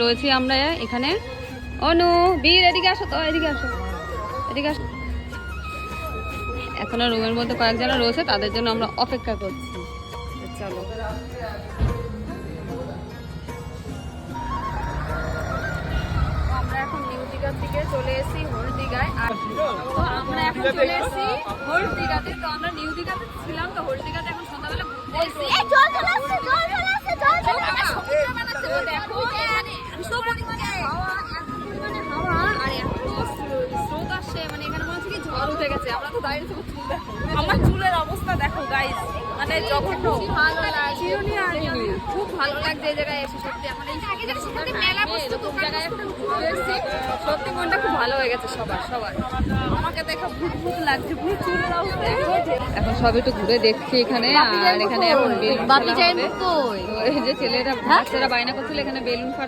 রয়েছি আমরা এখানে। অনু বীর এদিকে আসো তো, এদিকে আসো, এদিকে আসো। এখনো রুমের মধ্যে কয়েকজন রয়েছে, তাদের জন্য আমরা অপেক্ষা করছি। চলো আমরা এখন নিউ দীঘার দিকে চলে এসেছি হোল দীঘায়। আর তো আমরা এখন চলে এসেছি হোল দীঘাতে। তো আমরা নিউ দীঘাতে ছিলাম, তো হোল দীঘাতে এখন সন্ধ্যাবেলা ঘুরতে এসেছি। দেখো এখানে এত পরিমাণে হাওয়া, এত পরিমাণে হাওয়া আর এত স্রোত আসছে, মানে এখানে মনে হচ্ছে কি ঝড় উঠে গেছে। আমরা তো দাঁড়িয়ে থেকে চুল দেখো, আমার চুলের অবস্থা দেখো গাইস, মানে জঘন্য। ভালো লাগছে, খুব ভালো লাগছে এই জায়গায় এসে। সত্যি আমার এই মেলা বসে এরকম জায়গায় এখন ঘুরতে এসেছি, সত্যি মনটা খুব ভালো হয়ে গেছে সবার। আমাকে দেখো ভূত ভূত লাগছে, পুরো চুলের অবস্থা। এখন সব একটু ঘুরে দেখছি এখানে। আর এখানে এখন বেলুন খেলা হবে। তো এই যে ছেলেরা বাচ্চারা বায়না করছিল এখানে বেলুন